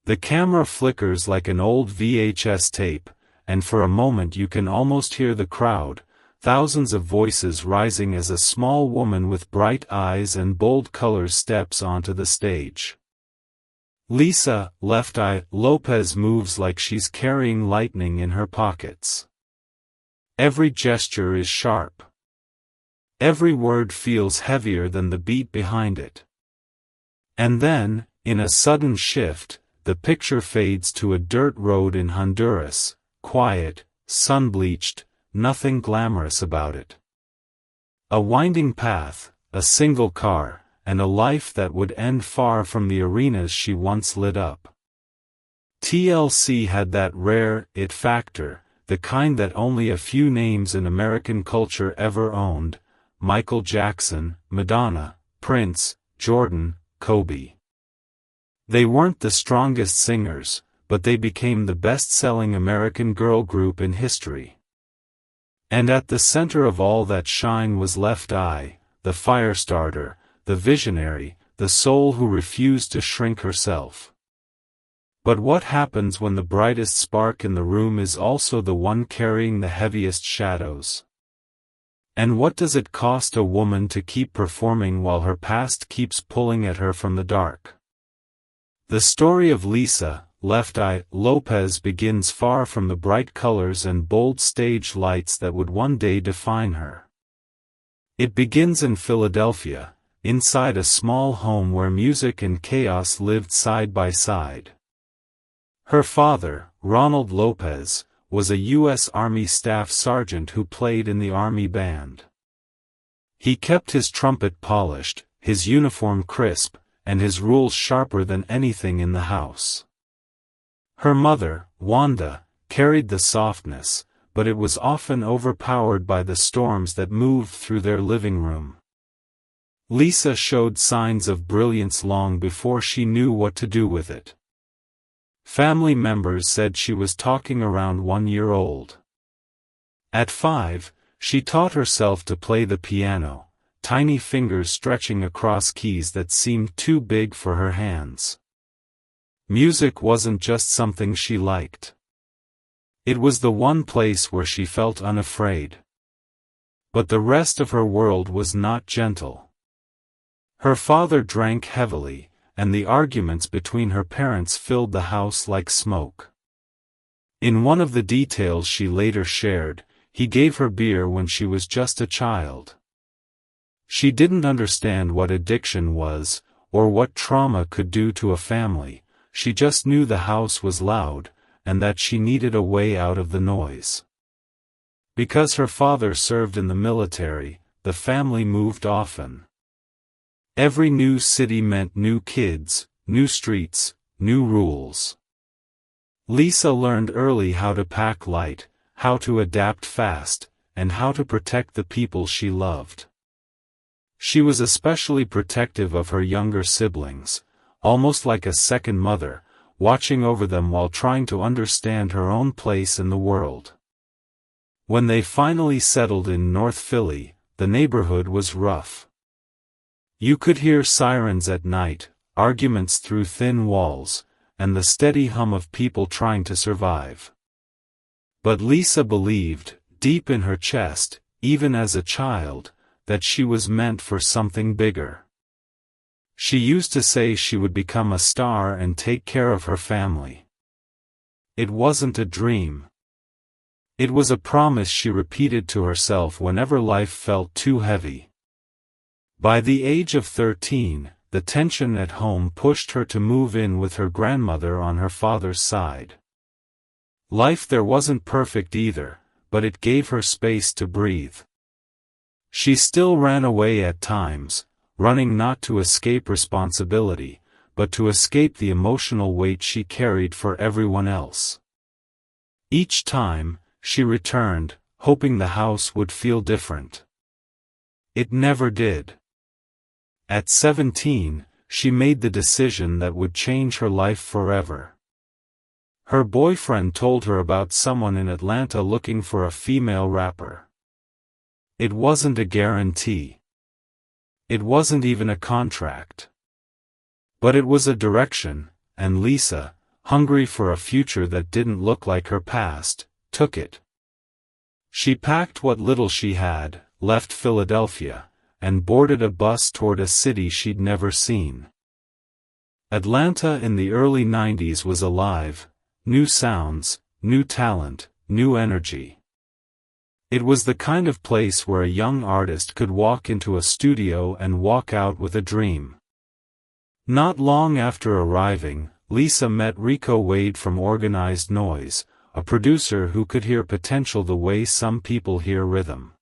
The camera flickers like an old VHS tape, and for a moment you can almost hear the crowd, thousands of voices rising as a small woman with bright eyes and bold colors steps onto the stage. Lisa Left Eye Lopes moves like she's carrying lightning in her pockets. Every gesture is sharp. Every word feels heavier than the beat behind it. And then, in a sudden shift, the picture fades to a dirt road in Honduras, quiet, sun-bleached, nothing glamorous about it. A winding path, a single car, and a life that would end far from the arenas she once lit up. TLC had that rare it factor, the kind that only a few names in American culture ever owned: Michael Jackson, Madonna, Prince, Jordan, Kobe. They weren't the strongest singers, but they became the best-selling American girl group in history. And at the center of all that shine was Left Eye, the firestarter, the visionary, the soul who refused to shrink herself. But what happens when the brightest spark in the room is also the one carrying the heaviest shadows? And what does it cost a woman to keep performing while her past keeps pulling at her from the dark? The story of Lisa Left Eye Lopes begins far from the bright colors and bold stage lights that would one day define her. It begins in Philadelphia, inside a small home where music and chaos lived side by side. Her father, Ronald Lopes, was a U.S. Army staff sergeant who played in the Army band. He kept his trumpet polished, his uniform crisp, and his rules sharper than anything in the house. Her mother, Wanda, carried the softness, but it was often overpowered by the storms that moved through their living room. Lisa showed signs of brilliance long before she knew what to do with it. Family members said she was talking around 1 year old. At 5, she taught herself to play the piano, tiny fingers stretching across keys that seemed too big for her hands. Music wasn't just something she liked. It was the one place where she felt unafraid. But the rest of her world was not gentle. Her father drank heavily, and the arguments between her parents filled the house like smoke. In one of the details she later shared, he gave her beer when she was just a child. She didn't understand what addiction was, or what trauma could do to a family. She just knew the house was loud, and that she needed a way out of the noise. Because her father served in the military, the family moved often. Every new city meant new kids, new streets, new rules. Lisa learned early how to pack light, how to adapt fast, and how to protect the people she loved. She was especially protective of her younger siblings, almost like a second mother, watching over them while trying to understand her own place in the world. When they finally settled in North Philly, the neighborhood was rough. You could hear sirens at night, arguments through thin walls, and the steady hum of people trying to survive. But Lisa believed, deep in her chest, even as a child, that she was meant for something bigger. She used to say she would become a star and take care of her family. It wasn't a dream. It was a promise she repeated to herself whenever life felt too heavy. By the age of 13, the tension at home pushed her to move in with her grandmother on her father's side. Life there wasn't perfect either, but it gave her space to breathe. She still ran away at times, running not to escape responsibility, but to escape the emotional weight she carried for everyone else. Each time, she returned, hoping the house would feel different. It never did. At 17, she made the decision that would change her life forever. Her boyfriend told her about someone in Atlanta looking for a female rapper. It wasn't a guarantee. It wasn't even a contract. But it was a direction, and Lisa, hungry for a future that didn't look like her past, took it. She packed what little she had, left Philadelphia, and boarded a bus toward a city she'd never seen. Atlanta in the early 90s was alive, new sounds, new talent, new energy. It was the kind of place where a young artist could walk into a studio and walk out with a dream. Not long after arriving, Lisa met Rico Wade from Organized Noize, a producer who could hear potential the way some people hear rhythm.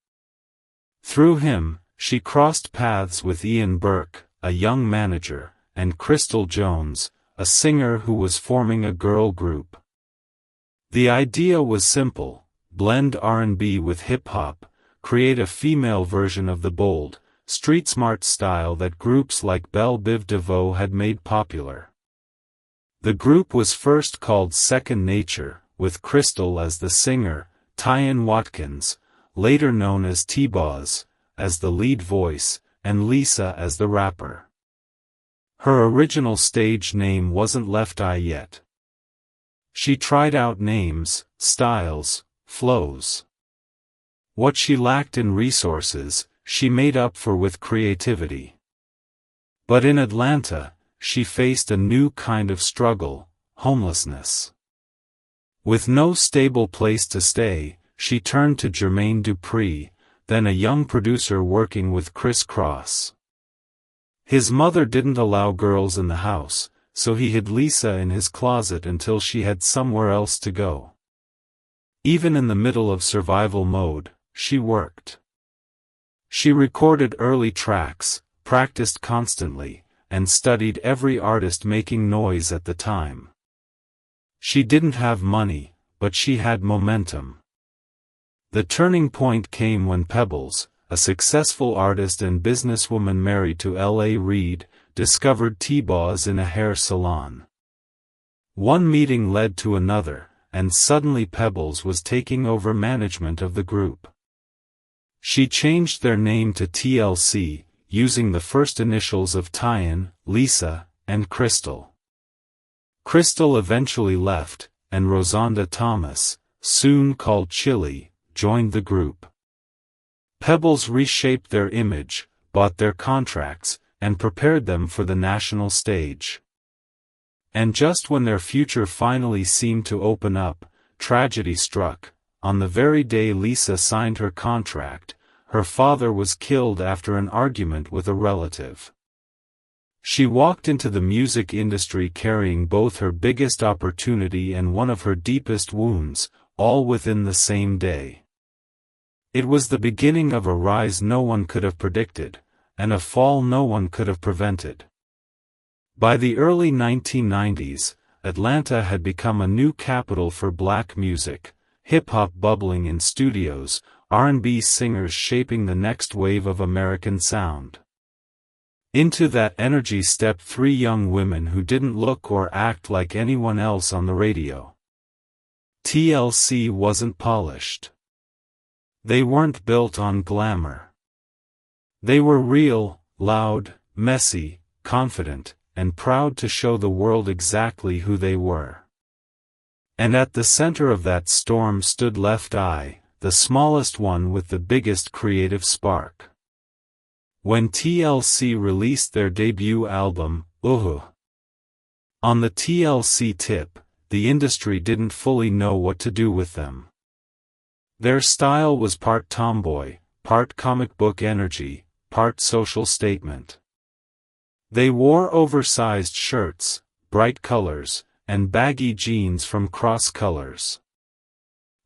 Through him, she crossed paths with Ian Burke, a young manager, and Crystal Jones, a singer who was forming a girl group. The idea was simple: blend R&B with hip-hop, create a female version of the bold, street-smart style that groups like Belle Biv DeVoe had made popular. The group was first called Second Nature, with Crystal as the singer, Tionne Watkins, later known as T Boz, as the lead voice, and Lisa as the rapper. Her original stage name wasn't Left Eye yet. She tried out names, styles, flows. What she lacked in resources, she made up for with creativity. But in Atlanta, she faced a new kind of struggle: homelessness. With no stable place to stay, she turned to Jermaine Dupri, then a young producer working with Criss Cross. His mother didn't allow girls in the house, so he hid Lisa in his closet until she had somewhere else to go. Even in the middle of survival mode, she worked. She recorded early tracks, practiced constantly, and studied every artist making noise at the time. She didn't have money, but she had momentum. The turning point came when Pebbles, a successful artist and businesswoman married to L.A. Reid, discovered T Boz in a hair salon. One meeting led to another, and suddenly Pebbles was taking over management of the group. She changed their name to TLC, using the first initials of Tionne, Lisa, and Crystal. Crystal eventually left, and Rozonda Thomas, soon called Chilli, joined the group. Pebbles reshaped their image, bought their contracts, and prepared them for the national stage. And just when their future finally seemed to open up, tragedy struck. On the very day Lisa signed her contract, her father was killed after an argument with a relative. She walked into the music industry carrying both her biggest opportunity and one of her deepest wounds, all within the same day. It was the beginning of a rise no one could have predicted, and a fall no one could have prevented. By the early 1990s, Atlanta had become a new capital for black music, hip-hop bubbling in studios, R&B singers shaping the next wave of American sound. Into that energy stepped three young women who didn't look or act like anyone else on the radio. TLC wasn't polished. They weren't built on glamour. They were real, loud, messy, confident, and proud to show the world exactly who they were. And at the center of that storm stood Left Eye, the smallest one with the biggest creative spark. When TLC released their debut album, Ooooooohhh. On the TLC tip, the industry didn't fully know what to do with them. Their style was part tomboy, part comic book energy, part social statement. They wore oversized shirts, bright colors, and baggy jeans from Cross Colors.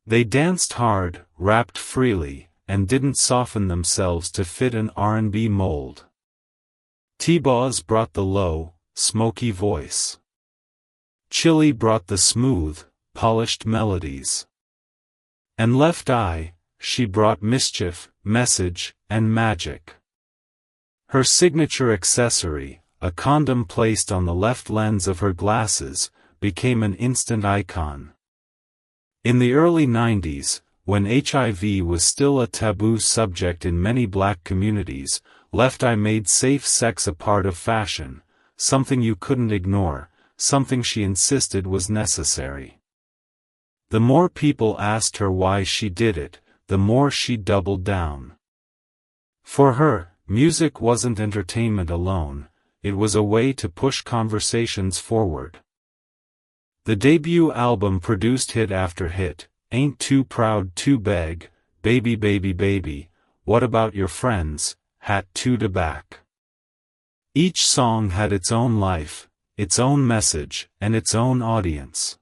They danced hard, rapped freely, and didn't soften themselves to fit an R&B mold. T Boz brought the low, smoky voice. Chilli brought the smooth, polished melodies. And Left Eye, she brought mischief, message, and magic. Her signature accessory, a condom placed on the left lens of her glasses, became an instant icon. In the early 90s, when HIV was still a taboo subject in many black communities, Left Eye made safe sex a part of fashion, something you couldn't ignore, something she insisted was necessary. The more people asked her why she did it, the more she doubled down. For her, music wasn't entertainment alone, it was a way to push conversations forward. The debut album produced hit after hit: Ain't Too Proud to Beg, Baby Baby Baby, What About Your Friends, Hat to the Back. Each song had its own life, its own message, and its own audience.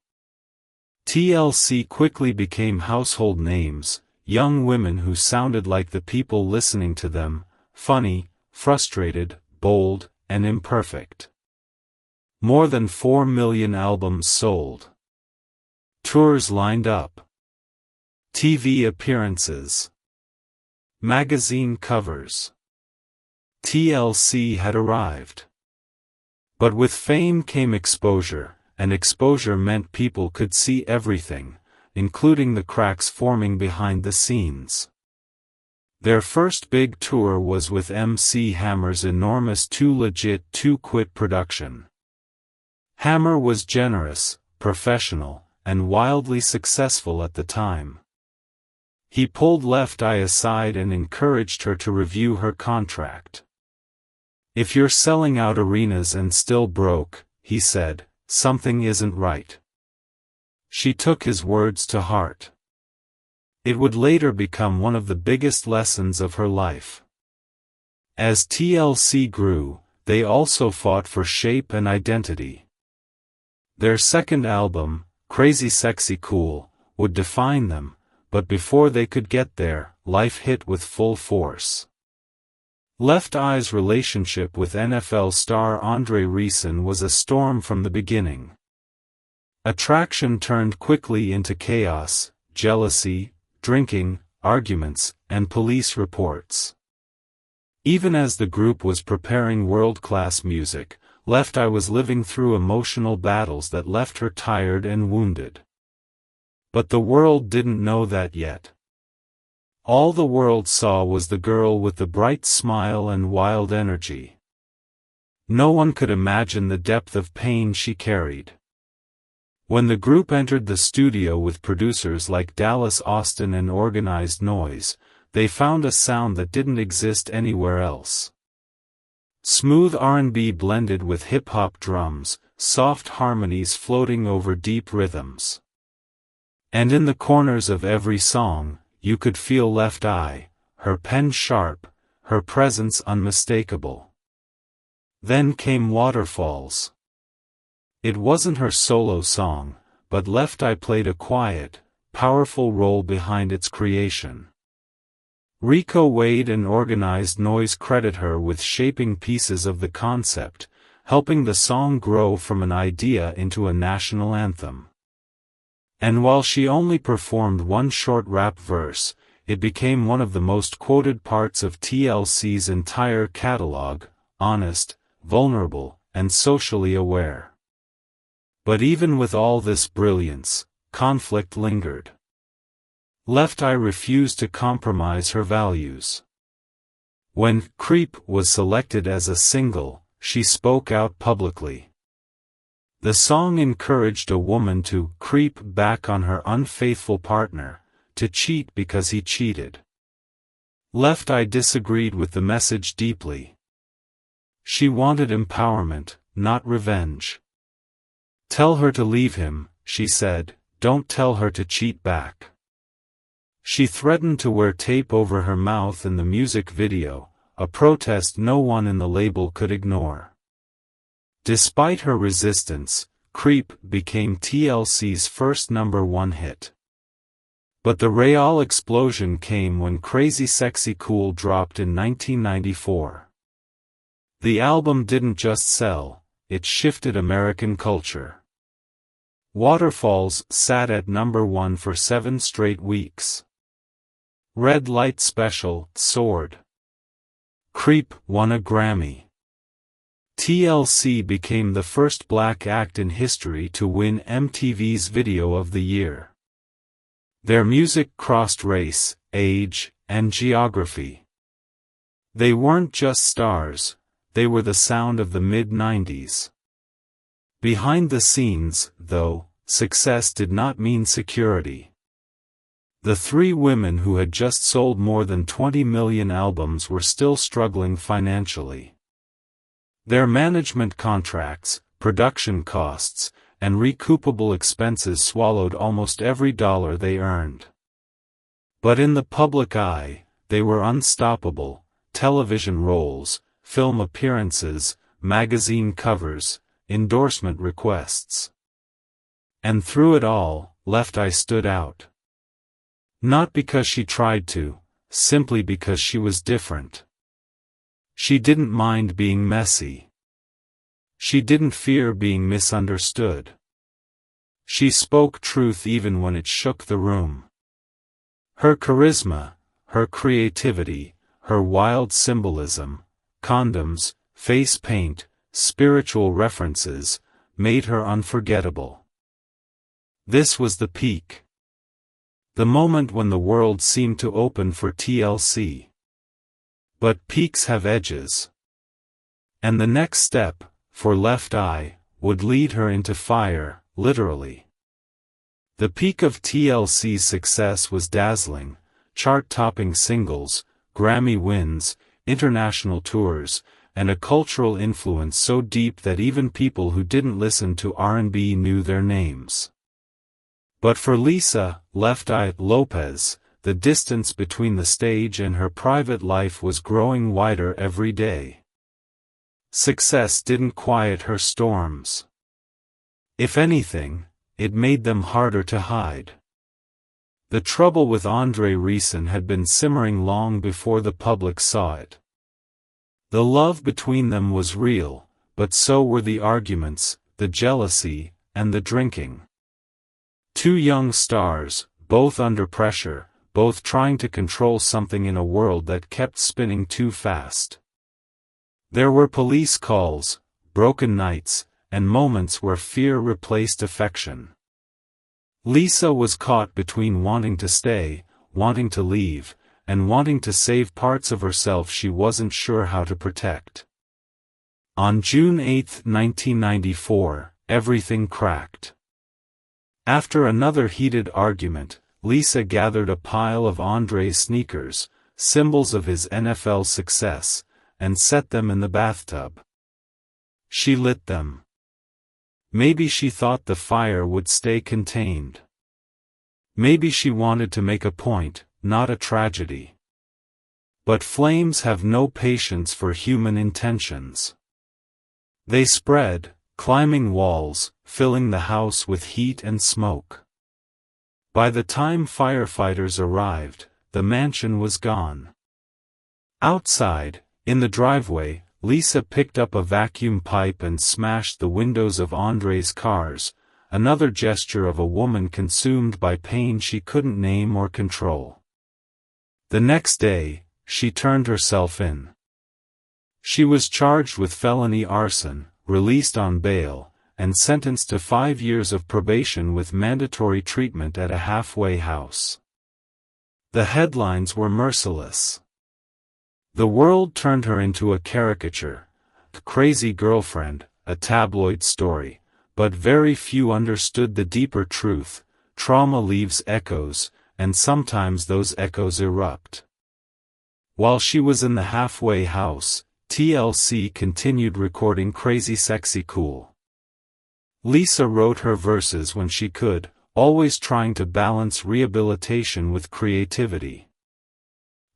TLC quickly became household names, young women who sounded like the people listening to them, funny, frustrated, bold, and imperfect. More than 4 million albums sold. Tours lined up. TV appearances. Magazine covers. TLC had arrived. But with fame came exposure, and exposure meant people could see everything, including the cracks forming behind the scenes. Their first big tour was with MC Hammer's enormous Too Legit to Quit production. Hammer was generous, professional, and wildly successful at the time. He pulled Left Eye aside and encouraged her to review her contract. "If you're selling out arenas and still broke," he said, "something isn't right." She took his words to heart. It would later become one of the biggest lessons of her life. As TLC grew, they also fought for shape and identity. Their second album, CrazySexyCool, would define them, but before they could get there, life hit with full force. Left Eye's relationship with NFL star Andre Rison was a storm from the beginning. Attraction turned quickly into chaos, jealousy, drinking, arguments, and police reports. Even as the group was preparing world-class music, Left Eye was living through emotional battles that left her tired and wounded. But the world didn't know that yet. All the world saw was the girl with the bright smile and wild energy. No one could imagine the depth of pain she carried. When the group entered the studio with producers like Dallas Austin and organized Noize, they found a sound that didn't exist anywhere else. Smooth R&B blended with hip-hop drums, soft harmonies floating over deep rhythms. And in the corners of every song, you could feel Left Eye, her pen sharp, her presence unmistakable. Then came Waterfalls. It wasn't her solo song, but Left Eye played a quiet, powerful role behind its creation. Rico Wade and organized Noize credit her with shaping pieces of the concept, helping the song grow from an idea into a national anthem. And while she only performed one short rap verse, it became one of the most quoted parts of TLC's entire catalog, honest, vulnerable, and socially aware. But even with all this brilliance, conflict lingered. Left Eye refused to compromise her values. When Creep was selected as a single, she spoke out publicly. The song encouraged a woman to creep back on her unfaithful partner, to cheat because he cheated. Left Eye disagreed with the message deeply. She wanted empowerment, not revenge. "Tell her to leave him," she said, "don't tell her to cheat back." She threatened to wear tape over her mouth in the music video, a protest no one in the label could ignore. Despite her resistance, Creep became TLC's first #1 hit. But the real explosion came when CrazySexyCool dropped in 1994. The album didn't just sell, it shifted American culture. Waterfalls sat at #1 for 7 straight weeks. Red Light Special soared. Creep won a Grammy. TLC became the first black act in history to win MTV's Video of the Year. Their music crossed race, age, and geography. They weren't just stars, they were the sound of the mid-90s. Behind the scenes, though, success did not mean security. The three women who had just sold more than 20 million albums were still struggling financially. Their management contracts, production costs, and recoupable expenses swallowed almost every dollar they earned. But in the public eye, they were unstoppable: television roles, film appearances, magazine covers, endorsement requests. And through it all, Left Eye stood out. Not because she tried to, simply because she was different. She didn't mind being messy. She didn't fear being misunderstood. She spoke truth even when it shook the room. Her charisma, her creativity, her wild symbolism, condoms, face paint, spiritual references, made her unforgettable. This was the peak. The moment when the world seemed to open for TLC. But peaks have edges. And the next step, for Left Eye, would lead her into fire, literally. The peak of TLC's success was dazzling: chart-topping singles, Grammy wins, international tours, and a cultural influence so deep that even people who didn't listen to R&B knew their names. But for Lisa Left Eye Lopes, the distance between the stage and her private life was growing wider every day. Success didn't quiet her storms. If anything, it made them harder to hide. The trouble with Andre Rison had been simmering long before the public saw it. The love between them was real, but so were the arguments, the jealousy, and the drinking. Two young stars, both under pressure, both trying to control something in a world that kept spinning too fast. There were police calls, broken nights, and moments where fear replaced affection. Lisa was caught between wanting to stay, wanting to leave, and wanting to save parts of herself she wasn't sure how to protect. On June 8, 1994, everything cracked. After another heated argument, Lisa gathered a pile of Andre's sneakers, symbols of his NFL success, and set them in the bathtub. She lit them. Maybe she thought the fire would stay contained. Maybe she wanted to make a point, not a tragedy. But flames have no patience for human intentions. They spread, climbing walls, filling the house with heat and smoke. By the time firefighters arrived, the mansion was gone. Outside, in the driveway, Lisa picked up a vacuum pipe and smashed the windows of Andre's cars, another gesture of a woman consumed by pain she couldn't name or control. The next day, she turned herself in. She was charged with felony arson, released on bail, and sentenced to 5 years of probation with mandatory treatment at a halfway house. The headlines were merciless. The world turned her into a caricature, a crazy girlfriend, a tabloid story, but very few understood the deeper truth: trauma leaves echoes, and sometimes those echoes erupt. While she was in the halfway house, TLC continued recording CrazySexyCool. Lisa wrote her verses when she could, always trying to balance rehabilitation with creativity.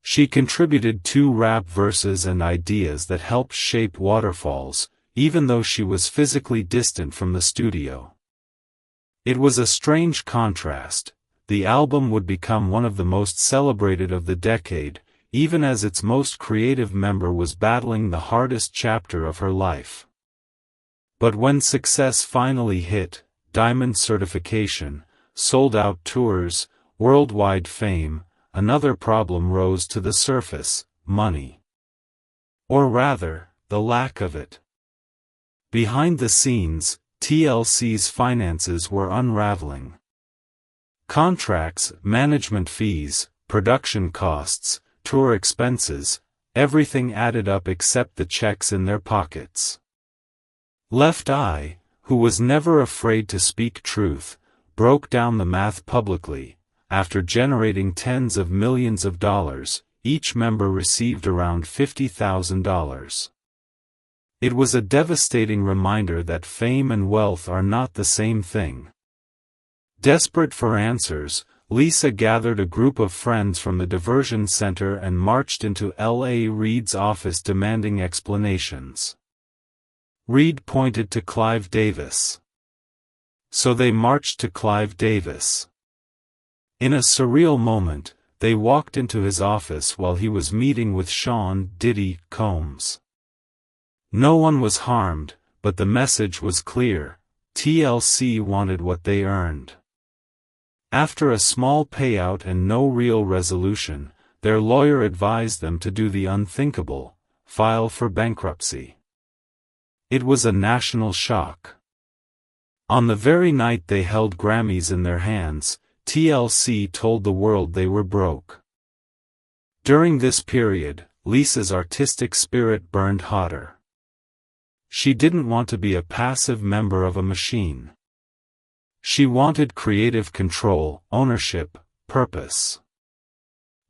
She contributed 2 rap verses and ideas that helped shape Waterfalls, even though she was physically distant from the studio. It was a strange contrast. The album would become one of the most celebrated of the decade, even as its most creative member was battling the hardest chapter of her life. But when success finally hit, diamond certification, sold-out tours, worldwide fame, another problem rose to the surface: money. Or rather, the lack of it. Behind the scenes, TLC's finances were unraveling. Contracts, management fees, production costs, tour expenses, everything added up except the checks in their pockets. Left Eye, who was never afraid to speak truth, broke down the math publicly. After generating tens of millions of dollars, each member received around $50,000. It was a devastating reminder that fame and wealth are not the same thing. Desperate for answers, Lisa gathered a group of friends from the diversion center and marched into L.A. Reid's office demanding explanations. Reid pointed to Clive Davis. So they marched to Clive Davis. In a surreal moment, they walked into his office while he was meeting with Sean "Diddy" Combs. No one was harmed, but the message was clear: TLC wanted what they earned. After a small payout and no real resolution, their lawyer advised them to do the unthinkable: file for bankruptcy. It was a national shock. On the very night they held Grammys in their hands, TLC told the world they were broke. During this period, Lisa's artistic spirit burned hotter. She didn't want to be a passive member of a machine. She wanted creative control, ownership, purpose.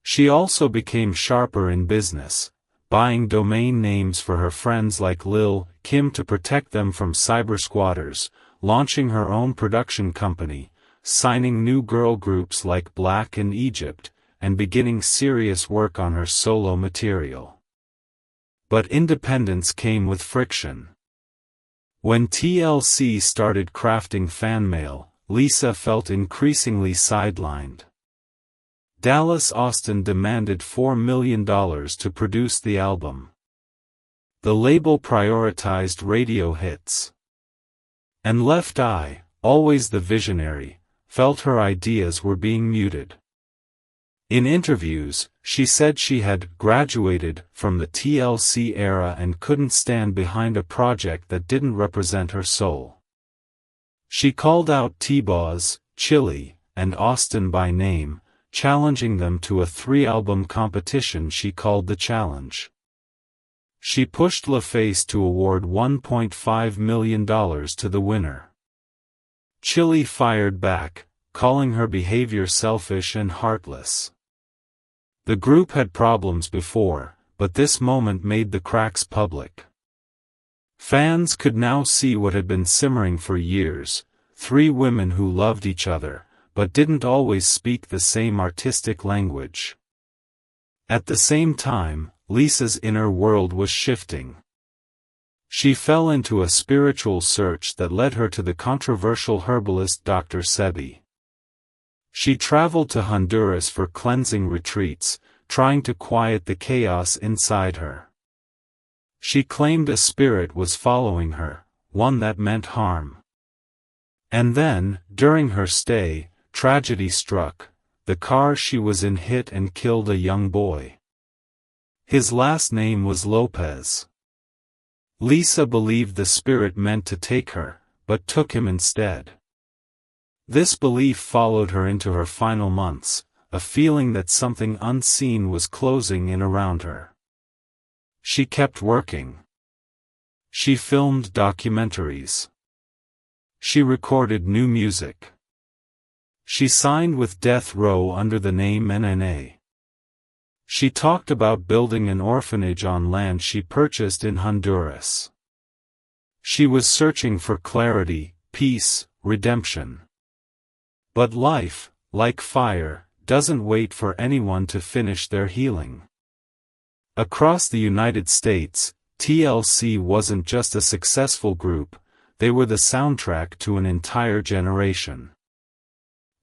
She also became sharper in business, buying domain names for her friends like Lil Kim to protect them from cyber squatters, launching her own production company, signing new girl groups like Black in Egypt, and beginning serious work on her solo material. But independence came with friction. When TLC started crafting FanMail, Lisa felt increasingly sidelined. Dallas Austin demanded $4 million to produce the album. The label prioritized radio hits. And Left Eye, always the visionary, felt her ideas were being muted. In interviews, she said she had graduated from the TLC era and couldn't stand behind a project that didn't represent her soul. She called out T Boz, Chilli, and Austin by name, challenging them to a 3-album competition she called The Challenge. She pushed LaFace to award $1.5 million to the winner. Chilli fired back, calling her behavior selfish and heartless. The group had problems before, but this moment made the cracks public. Fans could now see what had been simmering for years: 3 women who loved each other, but didn't always speak the same artistic language. At the same time, Lisa's inner world was shifting. She fell into a spiritual search that led her to the controversial herbalist Dr. Sebi. She traveled to Honduras for cleansing retreats, trying to quiet the chaos inside her. She claimed a spirit was following her, one that meant harm. And then, during her stay, tragedy struck. The car she was in hit and killed a young boy. His last name was Lopez. Lisa believed the spirit meant to take her, but took him instead. This belief followed her into her final months, a feeling that something unseen was closing in around her. She kept working. She filmed documentaries. She recorded new music. She signed with Death Row under the name NNA. She talked about building an orphanage on land she purchased in Honduras. She was searching for clarity, peace, redemption. But life, like fire, doesn't wait for anyone to finish their healing. Across the United States, TLC wasn't just a successful group, they were the soundtrack to an entire generation.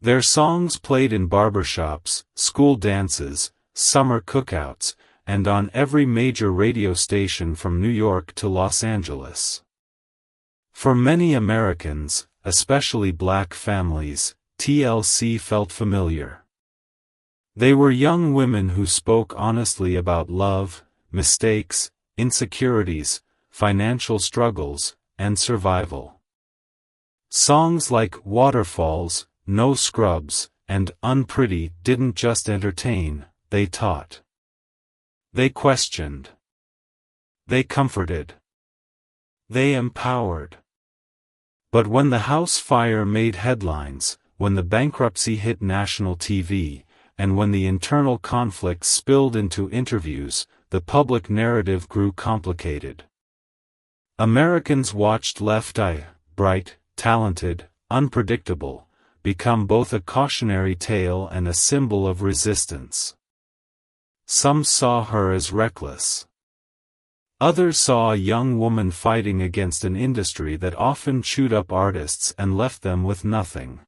Their songs played in barbershops, school dances, summer cookouts, and on every major radio station from New York to Los Angeles. For many Americans, especially Black families, TLC felt familiar. They were young women who spoke honestly about love, mistakes, insecurities, financial struggles, and survival. Songs like Waterfalls, No Scrubs, and Unpretty didn't just entertain, they taught. They questioned. They comforted. They empowered. But when the house fire made headlines, when the bankruptcy hit national TV, and when the internal conflict spilled into interviews, the public narrative grew complicated. Americans watched Left Eye, bright, talented, unpredictable, become both a cautionary tale and a symbol of resistance. Some saw her as reckless. Others saw a young woman fighting against an industry that often chewed up artists and left them with nothing.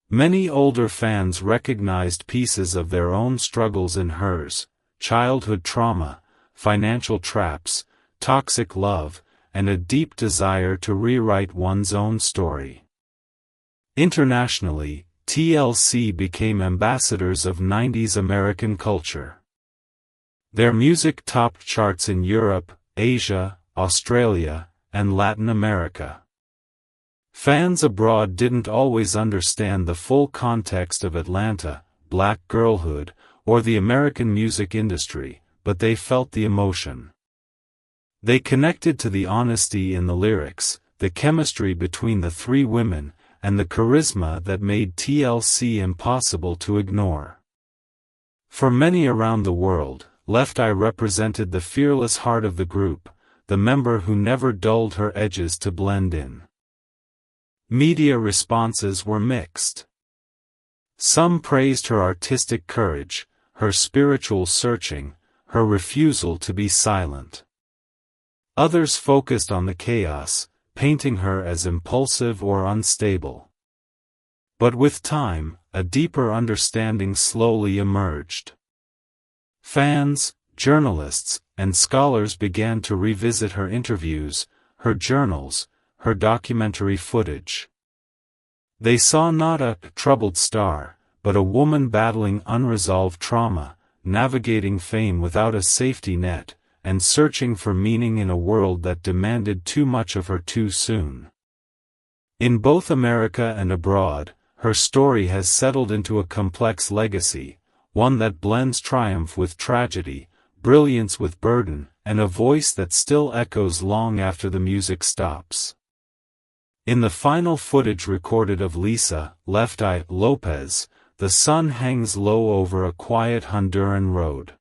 Many older fans recognized pieces of their own struggles in hers: childhood trauma, financial traps, toxic love, and a deep desire to rewrite one's own story. Internationally, TLC became ambassadors of 90s American culture. Their music topped charts in Europe, Asia, Australia, and Latin America. Fans abroad didn't always understand the full context of Atlanta, black girlhood, or the American music industry, but they felt the emotion. They connected to the honesty in the lyrics, the chemistry between the three women, and the charisma that made TLC impossible to ignore. For many around the world, Left Eye represented the fearless heart of the group, the member who never dulled her edges to blend in. Media responses were mixed. Some praised her artistic courage, her spiritual searching, her refusal to be silent. Others focused on the chaos, painting her as impulsive or unstable. But with time, a deeper understanding slowly emerged. Fans, journalists, and scholars began to revisit her interviews, her journals, her documentary footage. They saw not a troubled star, but a woman battling unresolved trauma, navigating fame without a safety net, and searching for meaning in a world that demanded too much of her too soon. In both America and abroad, her story has settled into a complex legacy, one that blends triumph with tragedy, brilliance with burden, and a voice that still echoes long after the music stops. In the final footage recorded of Lisa, Left Eye Lopes, the sun hangs low over a quiet Honduran road.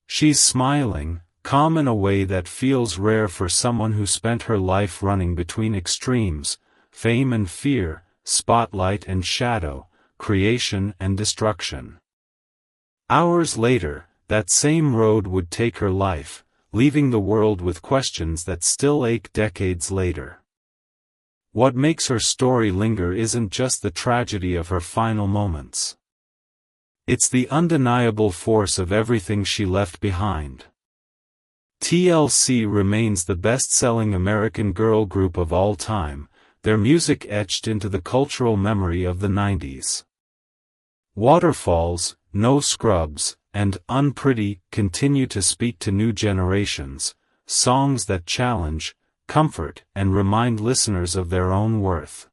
She's smiling, calm in a way that feels rare for someone who spent her life running between extremes, fame and fear, spotlight and shadow, creation and destruction. Hours later, that same road would take her life, leaving the world with questions that still ache decades later. What makes her story linger isn't just the tragedy of her final moments. It's the undeniable force of everything she left behind. TLC remains the best-selling American girl group of all time, their music etched into the cultural memory of the 90s. Waterfalls, No Scrubs, and Unpretty continue to speak to new generations, songs that challenge, comfort, and remind listeners of their own worth.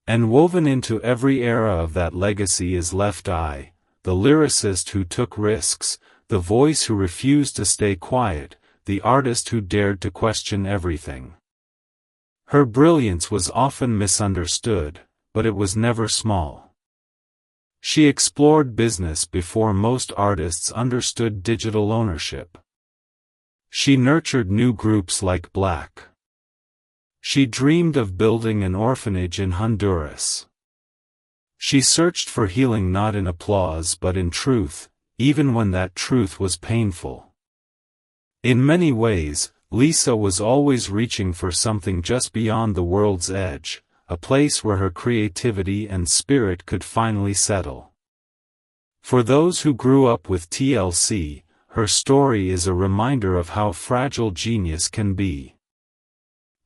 And woven into every era of that legacy is Left Eye, the lyricist who took risks, the voice who refused to stay quiet, the artist who dared to question everything. Her brilliance was often misunderstood, but it was never small. She explored business before most artists understood digital ownership. She nurtured new groups like Black. She dreamed of building an orphanage in Honduras. She searched for healing not in applause but in truth, even when that truth was painful. In many ways, Lisa was always reaching for something just beyond the world's edge, a place where her creativity and spirit could finally settle. For those who grew up with TLC, her story is a reminder of how fragile genius can be.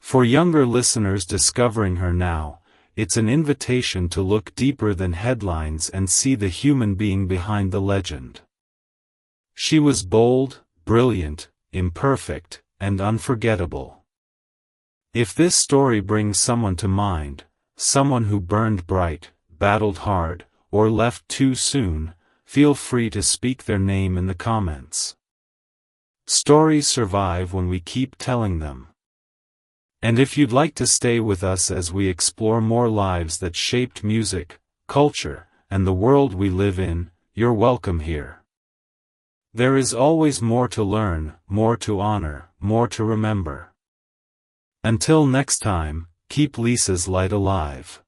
For younger listeners discovering her now, it's an invitation to look deeper than headlines and see the human being behind the legend. She was bold, brilliant, imperfect, and unforgettable. If this story brings someone to mind, someone who burned bright, battled hard, or left too soon, feel free to speak their name in the comments. Stories survive when we keep telling them. And if you'd like to stay with us as we explore more lives that shaped music, culture, and the world we live in, you're welcome here. There is always more to learn, more to honor, more to remember. Until next time, keep Lisa's light alive.